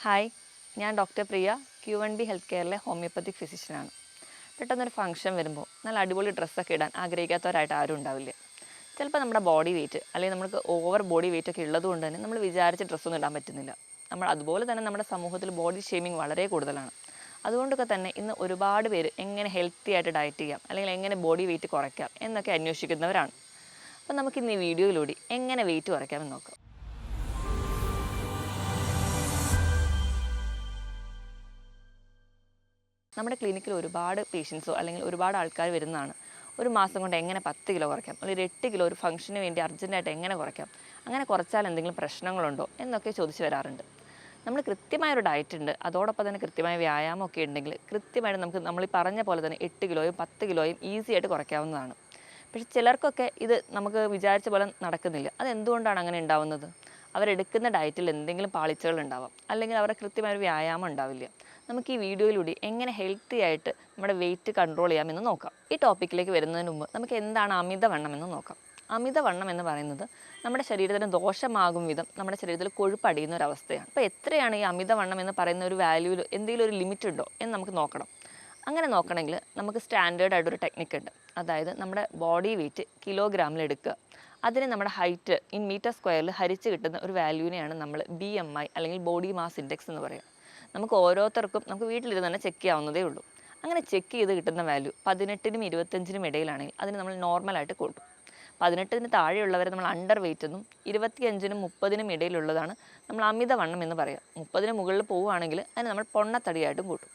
Hi, ഞാൻ doctor പ്രിയ, Q1B health കെയറിലെ homeopathic ഫിസിഷ്യനാണ്. പെട്ടെന്നൊരു function വരുമ്പോൾ നല്ല അടിപൊളി ഡ്രസ്സൊക്കെ ഇടാൻ ആഗ്രഹിക്കാത്തവരായിട്ട് ആരും ഉണ്ടാവില്ല. ചിലപ്പോൾ നമ്മുടെ ബോഡി വെയിറ്റ് അല്ലെങ്കിൽ നമുക്ക് ഓവർ ബോഡി വെയിറ്റ് ഒക്കെ ഉള്ളത് കൊണ്ട് തന്നെ നമ്മൾ വിചാരിച്ച ഡ്രസ്സൊന്നും ഇടാൻ പറ്റുന്നില്ല. അതുപോലെ തന്നെ നമ്മുടെ സമൂഹത്തിൽ ബോഡി ഷേമിങ് വളരെ കൂടുതലാണ്. അതുകൊണ്ടൊക്കെ തന്നെ ഇന്ന് ഒരുപാട് പേര് എങ്ങനെ ഹെൽത്തി ആയിട്ട് ഡയറ്റ് ചെയ്യാം അല്ലെങ്കിൽ എങ്ങനെ ബോഡി വെയിറ്റ് കുറയ്ക്കാം എന്നൊക്കെ അന്വേഷിക്കുന്നവരാണ്. അപ്പം നമുക്കിന്ന് ഈ വീഡിയോയിലൂടെ എങ്ങനെ വെയിറ്റ് കുറയ്ക്കാമെന്ന് നോക്കാം. നമ്മുടെ ക്ലിനിക്കിൽ ഒരുപാട് പേഷ്യൻസോ അല്ലെങ്കിൽ ഒരുപാട് ആൾക്കാർ വരുന്നതാണ്. ഒരു മാസം കൊണ്ട് എങ്ങനെ 10 കിലോ കുറയ്ക്കാം, അല്ലെങ്കിൽ 8 കിലോ ഒരു ഫംഗ്ഷന് വേണ്ടി അർജൻറ്റായിട്ട് എങ്ങനെ കുറയ്ക്കാം, അങ്ങനെ കുറച്ചാൽ എന്തെങ്കിലും പ്രശ്നങ്ങളുണ്ടോ എന്നൊക്കെ ചോദിച്ചു വരാറുണ്ട്. നമ്മൾ കൃത്യമായൊരു ഡയറ്റ് ഉണ്ട്, അതോടൊപ്പം തന്നെ കൃത്യമായ വ്യായാമമൊക്കെ ഉണ്ടെങ്കിൽ കൃത്യമായിട്ട് നമുക്ക് നമ്മൾ ഈ പറഞ്ഞ പോലെ തന്നെ 8 കിലോയും 10 കിലോയും ഈസി ആയിട്ട് കുറയ്ക്കാവുന്നതാണ്. പക്ഷേ ചിലർക്കൊക്കെ ഇത് നമുക്ക് വിചാരിച്ച പോലെ നടക്കുന്നില്ല. അതെന്തുകൊണ്ടാണ് അങ്ങനെ ഉണ്ടാവുന്നത്? അവരെടുക്കുന്ന ഡയറ്റിൽ എന്തെങ്കിലും പാളിച്ചകൾ ഉണ്ടാവാം, അല്ലെങ്കിൽ അവരുടെ കൃത്യമായൊരു വ്യായാമം ഉണ്ടാവില്ല. നമുക്ക് ഈ വീഡിയോയിലൂടെ എങ്ങനെ ഹെൽത്തി ആയിട്ട് നമ്മുടെ വെയിറ്റ് കൺട്രോൾ ചെയ്യാമെന്ന് നോക്കാം. ഈ ടോപ്പിക്കിലേക്ക് വരുന്നതിന് മുമ്പ് നമുക്ക് എന്താണ് അമിതവണ്ണം എന്ന് നോക്കാം. അമിതവണ്ണം എന്ന് പറയുന്നത് നമ്മുടെ ശരീരത്തിന് ദോഷമാകും വിധം നമ്മുടെ ശരീരത്തിൽ കൊഴുപ്പ് അടിയുന്ന ഒരു അവസ്ഥയാണ്. അപ്പോൾ എത്രയാണ് ഈ അമിതവണ്ണം എന്ന് പറയുന്ന ഒരു വാല്യൂവിൽ എന്തെങ്കിലും ഒരു ലിമിറ്റ് ഉണ്ടോ എന്ന് നമുക്ക് നോക്കണം. അങ്ങനെ നോക്കണമെങ്കിൽ നമുക്ക് സ്റ്റാൻഡേർഡ് ആയിട്ടൊരു ടെക്നിക്ക് ഉണ്ട്. അതായത് നമ്മുടെ ബോഡി വെയിറ്റ് കിലോഗ്രാമിൽ എടുക്കുക, അതിനെ നമ്മുടെ ഹൈറ്റ് ഇൻ മീറ്റർ സ്ക്വയറിൽ ഹരിച്ച് കിട്ടുന്ന ഒരു വാല്യൂവിനെയാണ് നമ്മൾ BMI അല്ലെങ്കിൽ ബോഡി മാസ് ഇൻഡെക്സ് എന്ന് പറയുക. നമുക്ക് ഓരോരുത്തർക്കും നമുക്ക് വീട്ടിലിരുന്ന് തന്നെ ചെക്ക് ചെയ്യാവുന്നതേ ഉള്ളൂ. അങ്ങനെ ചെക്ക് ചെയ്ത് കിട്ടുന്ന വാല്യൂ 18നും 25നും ഇടയിലാണെങ്കിൽ അതിന് നമ്മൾ നോർമലായിട്ട് കൂട്ടും. 18ന് താഴെയുള്ളവരെ നമ്മൾ അണ്ടർ വെയിറ്റ് എന്നും 25നും 30നും ഇടയിലുള്ളതാണ് നമ്മൾ അമിതവണ്ണം എന്ന് പറയുക. 30ന് മുകളിൽ പോവുകയാണെങ്കിൽ അതിന് നമ്മൾ പൊണ്ണത്തടിയായിട്ടും കൂട്ടും.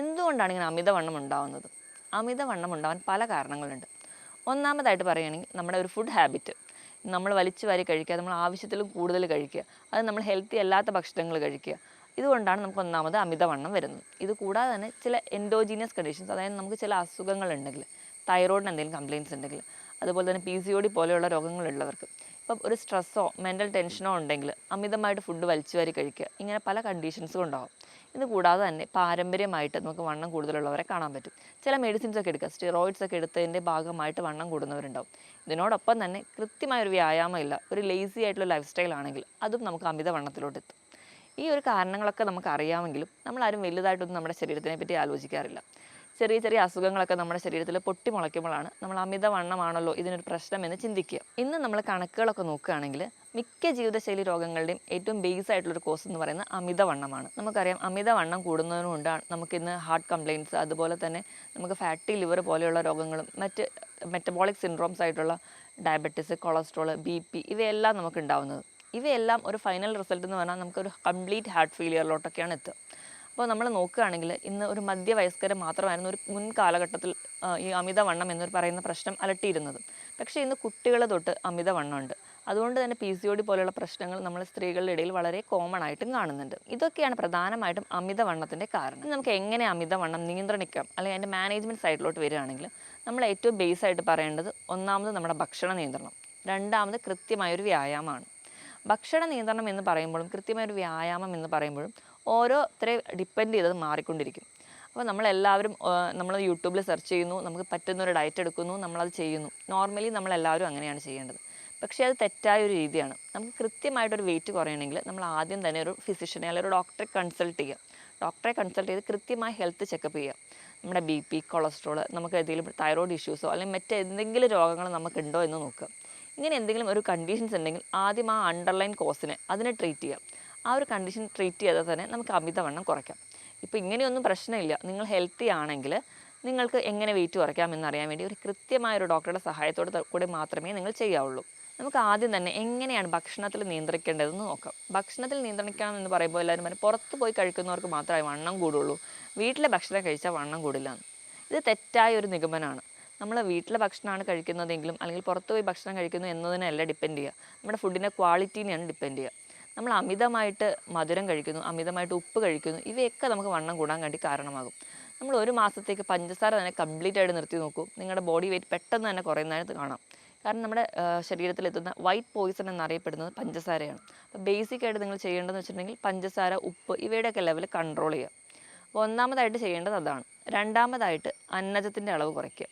എന്തുകൊണ്ടാണ് ഇങ്ങനെ അമിതവണ്ണം ഉണ്ടാവുന്നത്? അമിതവണ്ണം ഉണ്ടാവാൻ പല കാരണങ്ങളുണ്ട്. ഒന്നാമതായിട്ട് പറയുകയാണെങ്കിൽ നമ്മുടെ ഒരു ഫുഡ് ഹാബിറ്റ്. നമ്മൾ വലിച്ചു വാരി കഴിക്കുക, നമ്മൾ ആവശ്യത്തിലും കൂടുതൽ കഴിക്കുക, അത് നമ്മൾ ഹെൽത്തി അല്ലാത്ത ഭക്ഷണങ്ങൾ കഴിക്കുക, ഇതുകൊണ്ടാണ് നമുക്ക് ഒന്നാമത് അമിതവണ്ണം വരുന്നത്. ഇത് കൂടാതെ തന്നെ ചില എൻഡോജീനിയസ് കണ്ടീഷൻസ്, അതായത് നമുക്ക് ചില അസുഖങ്ങളുണ്ടെങ്കിൽ, തൈറോയിഡിന് എന്തെങ്കിലും കംപ്ലയിൻസ് ഉണ്ടെങ്കിൽ, അതുപോലെ തന്നെ PCOD പോലെയുള്ള രോഗങ്ങളുള്ളവർക്ക്, ഇപ്പം ഒരു സ്ട്രെസ്സോ മെൻ്റൽ ടെൻഷനോ ഉണ്ടെങ്കിൽ അമിതമായിട്ട് ഫുഡ് വലിച്ചു വാരി കഴിക്കുക, ഇങ്ങനെ പല കണ്ടീഷൻസും ഉണ്ടാകും. ഇത് കൂടാതെ തന്നെ പാരമ്പര്യമായിട്ട് നമുക്ക് വണ്ണം കൂടുതലുള്ളവരെ കാണാൻ പറ്റും. ചില മെഡിസിൻസ് ഒക്കെ എടുക്കുക, സ്റ്റിറോയിഡ്സ് ഒക്കെ എടുത്തതിൻ്റെ ഭാഗമായിട്ട് വണ്ണം കൂടുന്നവരുണ്ടാവും. ഇതിനോടൊപ്പം തന്നെ കൃത്യമായൊരു വ്യായാമം ഇല്ല, ഒരു ലേസി ആയിട്ടുള്ള ലൈഫ് സ്റ്റൈൽ ആണെങ്കിൽ അതും നമുക്ക് അമിതവണ്ണത്തിലോട്ട് എത്തും. ഈ ഒരു കാരണങ്ങളൊക്കെ നമുക്ക് അറിയാമെങ്കിലും നമ്മളാരും വലുതായിട്ടൊന്നും നമ്മുടെ ശരീരത്തിനെ പറ്റി ആലോചിക്കാറില്ല. ചെറിയ ചെറിയ അസുഖങ്ങളൊക്കെ നമ്മുടെ ശരീരത്തിൽ പൊട്ടിമുളയ്ക്കുമ്പോഴാണ് നമ്മൾ അമിതവണ്ണമാണല്ലോ ഇതിനൊരു പ്രശ്നമെന്ന് ചിന്തിക്കുക. ഇന്ന് നമ്മൾ കണക്കുകളൊക്കെ നോക്കുകയാണെങ്കിൽ മിക്ക ജീവിതശൈലി രോഗങ്ങളുടെയും ഏറ്റവും ബേസ് ആയിട്ടുള്ളൊരു കോസ് എന്ന് പറയുന്നത് അമിതവണ്ണമാണ്. നമുക്കറിയാം, അമിതവണ്ണം കൂടുന്നതുകൊണ്ടാണ് നമുക്കിന്ന് ഹാർട്ട് കംപ്ലയിൻറ്റ്സ്, അതുപോലെ തന്നെ നമുക്ക് ഫാറ്റി ലിവർ പോലെയുള്ള രോഗങ്ങളും മറ്റ് മെറ്റബോളിക് സിൻഡ്രോംസ് ആയിട്ടുള്ള ഡയബറ്റിസ്, കൊളസ്ട്രോൾ, BP ഇവയെല്ലാം നമുക്ക് ഉണ്ടാവുന്നത്. ഇവയെല്ലാം ഒരു ഫൈനൽ റിസൾട്ട് എന്ന് പറഞ്ഞാൽ നമുക്കൊരു കംപ്ലീറ്റ് ഹാർട്ട് ഫെയിലിയറിലോട്ടൊക്കെയാണ് എത്തുക. അപ്പോൾ നമ്മൾ നോക്കുകയാണെങ്കിൽ ഇന്ന് ഒരു മധ്യവയസ്കരെ മാത്രമായിരുന്നു ഒരു മുൻ കാലഘട്ടത്തിൽ ഈ അമിതവണ്ണം എന്നൊരു പറയുന്ന പ്രശ്നം അലട്ടിയിരുന്നത്. പക്ഷേ ഇന്ന് കുട്ടികൾ തൊട്ട് അമിതവണ്ണമുണ്ട്. അതുകൊണ്ട് തന്നെ PCOD പോലെയുള്ള പ്രശ്നങ്ങൾ നമ്മൾ സ്ത്രീകളുടെ ഇടയിൽ വളരെ കോമൺ ആയിട്ടും കാണുന്നുണ്ട്. ഇതൊക്കെയാണ് പ്രധാനമായിട്ടും അമിതവണ്ണത്തിൻ്റെ കാരണം. നമുക്ക് എങ്ങനെ അമിതവണ്ണം നിയന്ത്രിക്കാം, അല്ലെങ്കിൽ അതിൻ്റെ മാനേജ്മെൻറ്റ് സൈഡിലോട്ട് വരികയാണെങ്കിൽ നമ്മൾ ഏറ്റവും ബേസ് ആയിട്ട് പറയേണ്ടത് ഒന്നാമത് നമ്മുടെ ഭക്ഷണ നിയന്ത്രണം, രണ്ടാമത് കൃത്യമായൊരു വ്യായാമമാണ്. ഭക്ഷണ നിയന്ത്രണം എന്ന് പറയുമ്പോഴും കൃത്യമായൊരു വ്യായാമം എന്ന് പറയുമ്പോഴും ഓരോരുത്തരെ ഡിപ്പെൻഡ് ചെയ്തത് മാറിക്കൊണ്ടിരിക്കും. അപ്പോൾ നമ്മളെല്ലാവരും നമ്മൾ യൂട്യൂബിൽ സെർച്ച് ചെയ്യുന്നു, നമുക്ക് പറ്റുന്നൊരു ഡയറ്റ് എടുക്കുന്നു, നമ്മളത് ചെയ്യുന്നു. നോർമലി നമ്മളെല്ലാവരും അങ്ങനെയാണ് ചെയ്യേണ്ടത്. പക്ഷേ അത് തെറ്റായൊരു രീതിയാണ്. നമുക്ക് കൃത്യമായിട്ടൊരു വെയിറ്റ് കുറയണമെങ്കിൽ നമ്മൾ ആദ്യം തന്നെ ഒരു ഫിസിഷ്യനെ അല്ലെങ്കിൽ ഒരു ഡോക്ടറെ കൺസൾട്ട് ചെയ്യുക. ഡോക്ടറെ കൺസൾട്ട് ചെയ്ത് കൃത്യമായി ഹെൽത്ത് ചെക്കപ്പ് ചെയ്യുക. നമ്മുടെ BP, കൊളസ്ട്രോൾ, നമുക്ക് ഏതെങ്കിലും തൈറോയ്ഡ് ഇഷ്യൂസോ അല്ലെങ്കിൽ മറ്റെന്തെങ്കിലും രോഗങ്ങൾ നമുക്കുണ്ടോ എന്ന് നോക്കുക. ഇങ്ങനെ എന്തെങ്കിലും ഒരു കണ്ടീഷൻസ് ഉണ്ടെങ്കിൽ ആദ്യം ആ അണ്ടർലൈൻ കോസിനെ അതിനെ ട്രീറ്റ് ചെയ്യാം. ആ ഒരു കണ്ടീഷൻ ട്രീറ്റ് ചെയ്താൽ തന്നെ നമുക്ക് അമിതവണ്ണം കുറയ്ക്കാം. ഇപ്പോൾ ഇങ്ങനെയൊന്നും പ്രശ്നമില്ല, നിങ്ങൾ ഹെൽത്തി ആണെങ്കിൽ നിങ്ങൾക്ക് എങ്ങനെ വെയിറ്റ് കുറയ്ക്കാം എന്നറിയാൻ വേണ്ടി ഒരു കൃത്യമായൊരു ഡോക്ടറുടെ സഹായത്തോടെ കൂടി മാത്രമേ നിങ്ങൾ ചെയ്യാവുള്ളൂ. നമുക്ക് ആദ്യം തന്നെ എങ്ങനെയാണ് ഭക്ഷണത്തിൽ നിയന്ത്രിക്കേണ്ടതെന്ന് നോക്കാം. ഭക്ഷണത്തിൽ നിയന്ത്രിക്കണം എന്ന് പറയുമ്പോൾ എല്ലാവരും പറയും പുറത്ത് പോയി കഴിക്കുന്നവർക്ക് മാത്രമേ വണ്ണം കൂടുള്ളൂ, വീട്ടിലെ ഭക്ഷണം കഴിച്ചാൽ വണ്ണം കൂടില്ല എന്ന്. ഇത് തെറ്റായ ഒരു നിഗമനമാണ്. നമ്മൾ വീട്ടിലെ ഭക്ഷണമാണ് കഴിക്കുന്നതെങ്കിലും അല്ലെങ്കിൽ പുറത്ത് പോയി ഭക്ഷണം കഴിക്കുന്നു എന്നതിനല്ല ഡിപ്പെൻഡ് ചെയ്യുക, നമ്മുടെ ഫുഡിൻ്റെ ക്വാളിറ്റീനെയാണ് ഡിപ്പെൻഡ് ചെയ്യുക. നമ്മൾ അമിതമായിട്ട് മധുരം കഴിക്കുന്നു, അമിതമായിട്ട് ഉപ്പ് കഴിക്കുന്നു, ഇവയൊക്കെ നമുക്ക് വണ്ണം കൂടാൻ വേണ്ടി കാരണമാകും. നമ്മൾ ഒരു മാസത്തേക്ക് പഞ്ചസാര തന്നെ കംപ്ലീറ്റ് ആയിട്ട് നിർത്തി നോക്കൂ, നിങ്ങളുടെ ബോഡി വെയിറ്റ് പെട്ടെന്ന് തന്നെ കുറയുന്നതായിട്ട് കാണാം. കാരണം നമ്മുടെ ശരീരത്തിലെത്തുന്ന വൈറ്റ് പോയിസൺ എന്നറിയപ്പെടുന്നത് പഞ്ചസാരയാണ്. അപ്പോൾ ബേസിക് ആയിട്ട് നിങ്ങൾ ചെയ്യേണ്ടതെന്ന് വെച്ചിട്ടുണ്ടെങ്കിൽ പഞ്ചസാര, ഉപ്പ് ഇവയുടെയൊക്കെ ലെവൽ കൺട്രോൾ ചെയ്യുക. അപ്പോൾ ഒന്നാമതായിട്ട് ചെയ്യേണ്ടത് അതാണ്. രണ്ടാമതായിട്ട് അന്നജത്തിൻ്റെ അളവ് കുറയ്ക്കുക.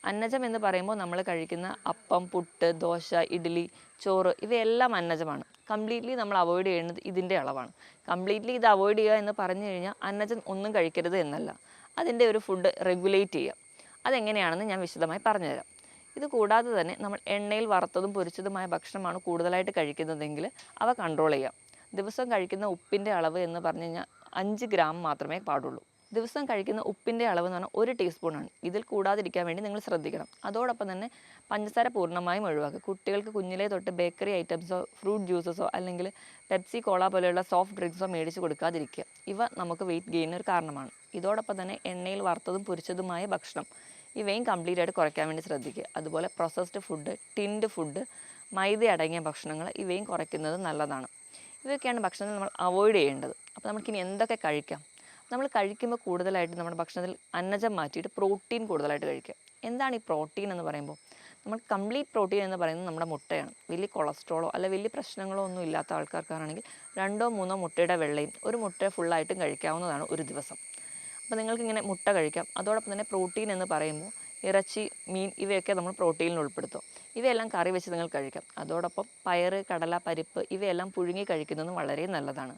അന്നജം എന്ന് പറയുമ്പോൾ നമ്മൾ കഴിക്കുന്ന അപ്പം, പുട്ട്, ദോശ, ഇഡ്ഡലി, ചോറ് ഇവയെല്ലാം അന്നജമാണ്. കംപ്ലീറ്റ്ലി നമ്മൾ അവോയ്ഡ് ചെയ്യുന്നത് ഇതിൻ്റെ അളവാണ്. കംപ്ലീറ്റ്ലി ഇത് അവോയ്ഡ് ചെയ്യുക എന്ന് പറഞ്ഞു കഴിഞ്ഞാൽ അന്നജം ഒന്നും കഴിക്കരുത് എന്നല്ല, അതിൻ്റെ ഒരു ഫുഡ് റെഗുലേറ്റ് ചെയ്യുക. അതെങ്ങനെയാണെന്ന് ഞാൻ വിശദമായി പറഞ്ഞുതരാം. ഇത് കൂടാതെ തന്നെ നമ്മൾ എണ്ണയിൽ വറുത്തതും പൊരിച്ചതുമായ ഭക്ഷണമാണ് കൂടുതലായിട്ട് കഴിക്കുന്നതെങ്കിൽ അവ കൺട്രോൾ ചെയ്യാം. ദിവസം കഴിക്കുന്ന ഉപ്പിൻ്റെ അളവ് എന്ന് പറഞ്ഞു കഴിഞ്ഞാൽ 5 ഗ്രാം മാത്രമേ പാടുള്ളൂ. ദിവസം കഴിക്കുന്ന ഉപ്പിൻ്റെ അളവ് എന്ന് പറഞ്ഞാൽ 1 ടീസ്പൂണാണ്. ഇതിൽ കൂടാതിരിക്കാൻ വേണ്ടി നിങ്ങൾ ശ്രദ്ധിക്കണം. അതോടൊപ്പം തന്നെ പഞ്ചസാര പൂർണ്ണമായും ഒഴിവാക്കുക. കുട്ടികൾക്ക് കുഞ്ഞിലേ തൊട്ട് ബേക്കറി ഐറ്റംസോ ഫ്രൂട്ട് ജ്യൂസസോ അല്ലെങ്കിൽ പെപ്സി കോള പോലെയുള്ള സോഫ്റ്റ് ഡ്രിങ്ക്സോ മേടിച്ച് കൊടുക്കാതിരിക്കുക. ഇവ നമുക്ക് വെയിറ്റ് ഗെയിനൊരു കാരണമാണ്. ഇതോടൊപ്പം തന്നെ എണ്ണയിൽ വറുത്തതും പൊരിച്ചതുമായ ഭക്ഷണം ഇവയും കംപ്ലീറ്റ് ആയിട്ട് കുറയ്ക്കാൻ വേണ്ടി ശ്രദ്ധിക്കുക. അതുപോലെ പ്രോസസ്ഡ് ഫുഡ്, ടിൻഡ് ഫുഡ്, മൈദ അടങ്ങിയ ഭക്ഷണങ്ങൾ ഇവയും കുറയ്ക്കുന്നത് നല്ലതാണ്. ഇവയൊക്കെയാണ് ഭക്ഷണത്തിൽ നമ്മൾ അവോയ്ഡ് ചെയ്യേണ്ടത്. അപ്പോൾ നമുക്കിനി എന്തൊക്കെ കഴിക്കാം? നമ്മൾ കഴിക്കുമ്പോൾ കൂടുതലായിട്ട് നമ്മുടെ ഭക്ഷണത്തിൽ അന്നജം മാറ്റിയിട്ട് പ്രോട്ടീൻ കൂടുതലായിട്ട് കഴിക്കുക. എന്താണ് ഈ പ്രോട്ടീൻ എന്ന് പറയുമ്പോൾ? നമ്മൾ കംപ്ലീറ്റ് പ്രോട്ടീൻ എന്ന് പറയുന്നത് നമ്മുടെ മുട്ടയാണ്. വലിയ കൊളസ്ട്രോളോ അല്ല വലിയ പ്രശ്നങ്ങളോ ഒന്നും ഇല്ലാത്ത ആൾക്കാർക്കാണെങ്കിൽ 2-3 മുട്ടയുടെ വെള്ളയും ഒരു മുട്ട ഫുള്ളായിട്ടും കഴിക്കാവുന്നതാണ് ഒരു ദിവസം. അപ്പോൾ നിങ്ങൾക്കിങ്ങനെ മുട്ട കഴിക്കാം. അതോടൊപ്പം തന്നെ പ്രോട്ടീൻ എന്ന് പറയുമ്പോൾ ഇറച്ചി, മീൻ ഇവയൊക്കെ നമ്മൾ പ്രോട്ടീനിൽ ഉൾപ്പെടുത്തും. ഇവയെല്ലാം കറി വെച്ച് നിങ്ങൾ കഴിക്കാം. അതോടൊപ്പം പയറ്, കടല, പരിപ്പ് ഇവയെല്ലാം പുഴുങ്ങി കഴിക്കുന്നതും വളരെ നല്ലതാണ്.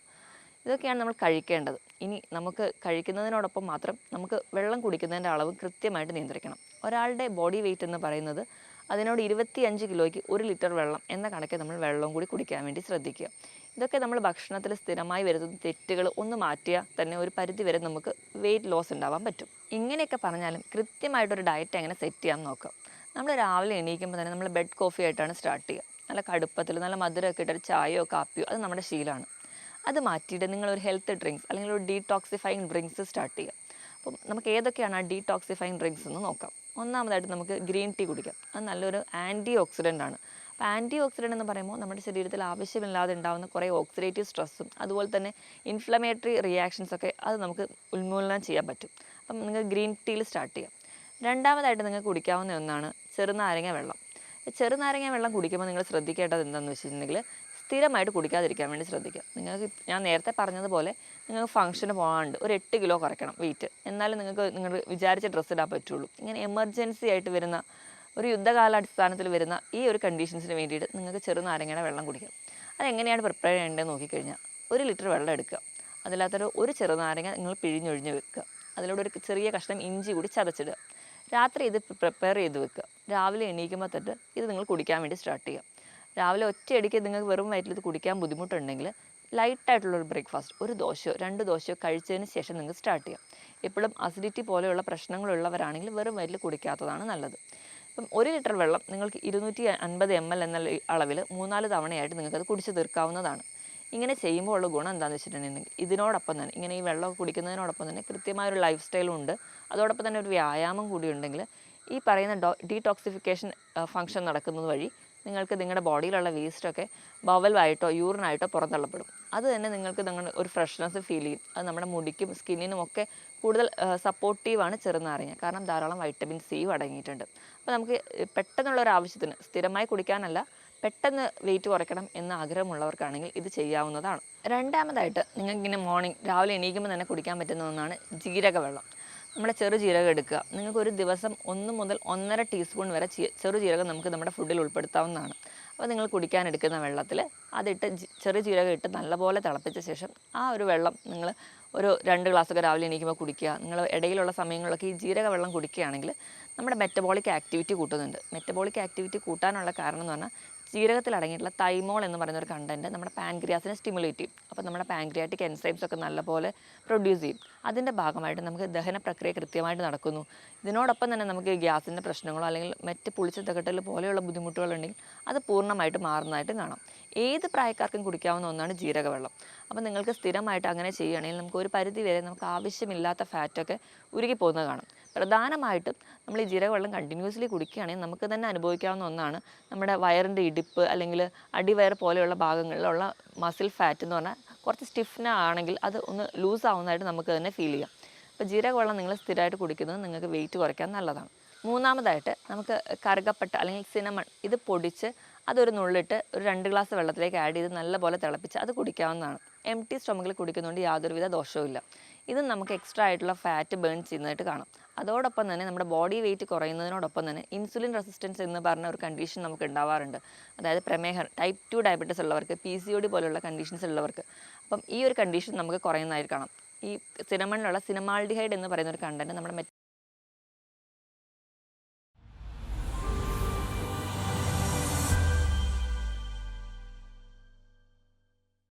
ഇതൊക്കെയാണ് നമ്മൾ കഴിക്കേണ്ടത്. ഇനി നമുക്ക് കഴിക്കുന്നതിനോടൊപ്പം മാത്രം നമുക്ക് വെള്ളം കുടിക്കുന്നതിൻ്റെ അളവ് കൃത്യമായിട്ട് നിയന്ത്രിക്കണം. ഒരാളുടെ ബോഡി വെയിറ്റ് എന്ന് പറയുന്നത് അതിനോട് 25 കിലോയ്ക്ക് 1 ലിറ്റർ വെള്ളം എന്ന കണക്കെ നമ്മൾ വെള്ളവും കൂടി കുടിക്കാൻ വേണ്ടി ശ്രദ്ധിക്കുക. ഇതൊക്കെ നമ്മൾ ഭക്ഷണത്തിൽ സ്ഥിരമായി വരുന്ന തെറ്റുകൾ ഒന്ന് മാറ്റിയാൽ തന്നെ ഒരു പരിധി വരെ നമുക്ക് വെയിറ്റ് ലോസ് ഉണ്ടാവാൻ പറ്റും. ഇങ്ങനെയൊക്കെ പറഞ്ഞാലും കൃത്യമായിട്ടൊരു ഡയറ്റ് എങ്ങനെ സെറ്റ് ചെയ്യാൻ നോക്കാം. നമ്മൾ രാവിലെ എണീക്കുമ്പോൾ തന്നെ നമ്മൾ ബെഡ് കോഫി ആയിട്ടാണ് സ്റ്റാർട്ട് ചെയ്യുക. നല്ല കടുപ്പത്തിൽ നല്ല മധുരമൊക്കെ ഇട്ടൊരു ചായയോ കാപ്പിയോ അത് നമ്മുടെ ശീലമാണ്. അത് മാറ്റിയിട്ട് നിങ്ങളൊരു ഹെൽത്ത് ഡ്രിങ്ക്സ് അല്ലെങ്കിൽ ഒരു ഡീടോക്സിഫൈങ് ഡ്രിങ്ക്സ് സ്റ്റാർട്ട് ചെയ്യുക. അപ്പം നമുക്ക് ഏതൊക്കെയാണ് ആ ഡീടോക്സിഫൈങ് ഡ്രിങ്ക്സ് എന്ന് നോക്കാം. ഒന്നാമതായിട്ട് നമുക്ക് ഗ്രീൻ ടീ കുടിക്കാം. അത് നല്ലൊരു ആൻറ്റി ഓക്സിഡൻ്റ് ആണ്. അപ്പോൾ ആൻറ്റി ഓക്സിഡൻ്റ് എന്ന് പറയുമ്പോൾ നമ്മുടെ ശരീരത്തിൽ ആവശ്യമില്ലാതെ ഉണ്ടാകുന്ന കുറേ ഓക്സിഡേറ്റീവ് സ്ട്രെസ്സും അതുപോലെ തന്നെ ഇൻഫ്ലമേറ്ററി റിയാക്ഷൻസൊക്കെ അത് നമുക്ക് ഉന്മൂലനം ചെയ്യാൻ പറ്റും. അപ്പം നിങ്ങൾ ഗ്രീൻ ടീയിൽ സ്റ്റാർട്ട് ചെയ്യാം. രണ്ടാമതായിട്ട് നിങ്ങൾക്ക് കുടിക്കാവുന്ന ഒന്നാണ് ചെറുനാരങ്ങ വെള്ളം. ചെറുനാരങ്ങ വെള്ളം കുടിക്കുമ്പോൾ നിങ്ങൾ ശ്രദ്ധിക്കേണ്ടത് എന്താണെന്ന് വെച്ചിട്ടുണ്ടെങ്കിൽ സ്ഥിരമായിട്ട് കുടിക്കാതിരിക്കാൻ വേണ്ടി ശ്രദ്ധിക്കുക. നിങ്ങൾക്ക് ഞാൻ നേരത്തെ പറഞ്ഞതുപോലെ നിങ്ങൾക്ക് ഫംഗ്ഷന് പോകാണ്ട് ഒരു 8 കിലോ കുറയ്ക്കണം വെയിറ്റ്. എന്നാലും നിങ്ങൾക്ക് നിങ്ങൾ വിചാരിച്ച ഡ്രസ്സ് ഇടാൻ പറ്റുള്ളൂ. ഇങ്ങനെ എമർജൻസി ആയിട്ട് വരുന്ന ഒരു യുദ്ധകാലാടിസ്ഥാനത്തിൽ വരുന്ന ഈ ഒരു കണ്ടീഷൻസിന് വേണ്ടിയിട്ട് നിങ്ങൾക്ക് ചെറുനാരങ്ങയുടെ വെള്ളം കുടിക്കാം. അതെങ്ങനെയാണ് പ്രിപ്പയർ ചെയ്യേണ്ടതെന്ന് നോക്കിക്കഴിഞ്ഞാൽ 1 ലിറ്റർ വെള്ളം എടുക്കുക. അതിനകത്തൊരു ചെറുനാരങ്ങ നിങ്ങൾ പിഴിഞ്ഞൊഴിഞ്ഞ് വെക്കുക. അതിലൂടെ ഒരു ചെറിയ കഷ്ണം ഇഞ്ചി കൂടി ചതച്ചിടുക. രാത്രി ഇത് പ്രിപ്പയർ ചെയ്ത് വെക്കുക. രാവിലെ എണീക്കുമ്പോൾ തൊട്ട് ഇത് നിങ്ങൾ കുടിക്കാൻ വേണ്ടി സ്റ്റാർട്ട് ചെയ്യുക. രാവിലെ ഒറ്റയടിക്ക് നിങ്ങൾക്ക് വെറും വയറ്റിൽ ഇത് കുടിക്കാൻ ബുദ്ധിമുട്ടുണ്ടെങ്കിൽ ലൈറ്റായിട്ടുള്ളൊരു ബ്രേക്ക്ഫാസ്റ്റ്, ഒരു ദോശയോ 2 ദോശയോ കഴിച്ചതിന് ശേഷം നിങ്ങൾക്ക് സ്റ്റാർട്ട് ചെയ്യാം. എപ്പോഴും അസിഡിറ്റി പോലെയുള്ള പ്രശ്നങ്ങളുള്ളവരാണെങ്കിൽ വെറും വയറ്റിൽ കുടിക്കാത്തതാണ് നല്ലത്. ഇപ്പം 1 ലിറ്റർ വെള്ളം നിങ്ങൾക്ക് 250 ml എന്ന അളവിൽ 3-4 തവണയായിട്ട് നിങ്ങൾക്കത് കുടിച്ച് തീർക്കാവുന്നതാണ്. ഇങ്ങനെ ചെയ്യുമ്പോൾ ഉള്ള ഗുണം എന്താണെന്ന് വെച്ചിട്ടുണ്ടെങ്കിൽ ഇതിനോടൊപ്പം തന്നെ ഇങ്ങനെ ഈ വെള്ളം കുടിക്കുന്നതിനോടൊപ്പം തന്നെ കൃത്യമായൊരു ലൈഫ് സ്റ്റൈലും ഉണ്ട്. അതോടൊപ്പം തന്നെ ഒരു വ്യായാമം കൂടി ഉണ്ടെങ്കിൽ ഈ പറയുന്ന ഡീടോക്സിഫിക്കേഷൻ ഫംഗ്ഷൻ നടക്കുന്നത് വഴി നിങ്ങൾക്ക് നിങ്ങളുടെ ബോഡിയിലുള്ള വേസ്റ്റൊക്കെ ബവലായിട്ടോ യൂറിനായിട്ടോ പുറന്തള്ളപ്പെടും. അത് തന്നെ നിങ്ങൾക്ക് നിങ്ങളുടെ ഒരു ഫ്രഷ്നെസ് ഫീൽ ചെയ്യും. അത് നമ്മുടെ മുടിക്കും സ്കിന്നിനും ഒക്കെ കൂടുതൽ സപ്പോർട്ടീവാണ് ചെറുനാരങ്ങ. കാരണം ധാരാളം വൈറ്റമിൻ സിയും അടങ്ങിയിട്ടുണ്ട്. അപ്പോൾ നമുക്ക് പെട്ടെന്നുള്ള ഒരു ആവശ്യത്തിന് സ്ഥിരമായി കുടിക്കാനല്ല, പെട്ടെന്ന് വെയിറ്റ് കുറയ്ക്കണം എന്ന ആഗ്രഹമുള്ളവർക്കാണെങ്കിൽ ഇത് ചെയ്യാവുന്നതാണ്. രണ്ടാമതായിട്ട് നിങ്ങൾക്കിങ്ങനെ മോർണിംഗ് രാവിലെ എണീക്കുമ്പോൾ തന്നെ കുടിക്കാൻ പറ്റുന്ന ഒന്നാണ് ജീരകവെള്ളം. നമ്മുടെ ചെറുജീരകം എടുക്കുക. നിങ്ങൾക്ക് ഒരു ദിവസം 1 മുതൽ 1.5 ടീസ്പൂൺ വരെ ചെറുജീരകം നമുക്ക് നമ്മുടെ ഫുഡിൽ ഉൾപ്പെടുത്താവുന്നതാണ്. അപ്പോൾ നിങ്ങൾ കുടിക്കാൻ എടുക്കുന്ന വെള്ളത്തിൽ അതിട്ട് ചെറുജീരകം ഇട്ട് നല്ലപോലെ തിളപ്പിച്ച ശേഷം ആ ഒരു വെള്ളം നിങ്ങൾ ഒരു 2 ഗ്ലാസ്സൊക്കെ രാവിലെ എണീക്കുമ്പോൾ കുടിക്കുക. നിങ്ങൾ ഇടയിലുള്ള സമയങ്ങളിലൊക്കെ ഈ ജീരക വെള്ളം കുടിക്കുകയാണെങ്കിൽ നമ്മുടെ മെറ്റബോളിക് ആക്ടിവിറ്റി കൂട്ടുന്നുണ്ട്. മെറ്റബോളിക് ആക്ടിവിറ്റി കൂട്ടാനുള്ള കാരണം എന്ന് പറഞ്ഞാൽ ജീരകത്തിൽ അടങ്ങിയിട്ടുള്ള തൈമോൾ എന്ന് പറയുന്ന ഒരു കണ്ടൻറ്റ് നമ്മുടെ പാൻക്രിയാസിനെ സ്റ്റിമുലേറ്റ് ചെയ്യും. അപ്പോൾ നമ്മുടെ പാൻക്രിയാറ്റിക് എൻസൈംസ് ഒക്കെ നല്ലപോലെ പ്രൊഡ്യൂസ് ചെയ്യും. അതിൻ്റെ ഭാഗമായിട്ട് നമുക്ക് ദഹന പ്രക്രിയ കൃത്യമായിട്ട് നടക്കുന്നു. ഇതിനോടൊപ്പം തന്നെ നമുക്ക് ഗ്യാസിൻ്റെ പ്രശ്നങ്ങളോ അല്ലെങ്കിൽ മറ്റ് പുളിച്ച തകട്ടൽ പോലെയുള്ള ബുദ്ധിമുട്ടുകളുണ്ടെങ്കിൽ അത് പൂർണ്ണമായിട്ട് മാറുന്നതായിട്ടും കാണാം. ഏത് പ്രായക്കാർക്കും കുടിക്കാവുന്ന ഒന്നാണ് ജീരകവെള്ളം. അപ്പോൾ നിങ്ങൾക്ക് സ്ഥിരമായിട്ട് അങ്ങനെ ചെയ്യുകയാണെങ്കിൽ നമുക്ക് ഒരു പരിധി വരെ നമുക്ക് ആവശ്യമില്ലാത്ത ഫാറ്റൊക്കെ ഉരുകി പോകുന്നത് കാണാം. പ്രധാനമായിട്ടും നമ്മൾ ഈ ജീരകവെള്ളം കണ്ടിന്യൂസ്ലി കുടിക്കുകയാണെങ്കിൽ നമുക്ക് തന്നെ അനുഭവിക്കാവുന്ന ഒന്നാണ് നമ്മുടെ വയറിൻ്റെ ഇടിപ്പ് അല്ലെങ്കിൽ അടിവയർ പോലെയുള്ള ഭാഗങ്ങളിലുള്ള മസിൽ ഫാറ്റ് എന്ന് പറഞ്ഞാൽ കുറച്ച് സ്റ്റിഫ്നാണെങ്കിൽ അത് ഒന്ന് ലൂസ് ആവുന്നതായിട്ട് നമുക്ക് തന്നെ ഫീൽ ചെയ്യാം. അപ്പോൾ ജീരകവെള്ളം നിങ്ങൾ സ്ഥിരമായിട്ട് കുടിക്കുന്നത് നിങ്ങൾക്ക് വെയിറ്റ് കുറയ്ക്കാൻ നല്ലതാണ്. മൂന്നാമതായിട്ട് നമുക്ക് കറുകപ്പട്ട അല്ലെങ്കിൽ സിനമൺ ഇത് പൊടിച്ച് അതൊരു നുള്ളിട്ട് ഒരു 2 ഗ്ലാസ് വെള്ളത്തിലേക്ക് ആഡ് ചെയ്ത് നല്ലപോലെ തിളപ്പിച്ച് അത് കുടിക്കാവുന്നതാണ്. എംപ്റ്റി സ്റ്റൊമക്കിൽ കുടിക്കുന്നതുകൊണ്ട് യാതൊരുവിധ ദോഷവുമില്ല. ഇതും നമുക്ക് എക്സ്ട്രാ ആയിട്ടുള്ള ഫാറ്റ് ബേൺ ചെയ്യുന്നതായിട്ട് കാണാം. അതോടൊപ്പം തന്നെ നമ്മുടെ ബോഡി വെയിറ്റ് കുറയുന്നതിനോടൊപ്പം തന്നെ ഇൻസുലിൻ റെസിസ്റ്റൻസ് എന്ന് പറഞ്ഞ ഒരു കണ്ടീഷൻ നമുക്ക് ഉണ്ടാവാറുണ്ട്. അതായത് പ്രമേഹം, ടൈപ്പ് 2 ഡയബറ്റീസ് ഉള്ളവർക്ക്, PCOD പോലുള്ള കണ്ടീഷൻസ് ഉള്ളവർക്ക്. അപ്പം ഈ ഒരു കണ്ടീഷൻ നമുക്ക് കുറയുന്നതായിട്ട് കാണാം. ഈ സിനമണിലുള്ള സിനമാൾഡിഹൈഡ് എന്ന് പറയുന്ന ഒരു കണ്ടന്റ് നമ്മുടെ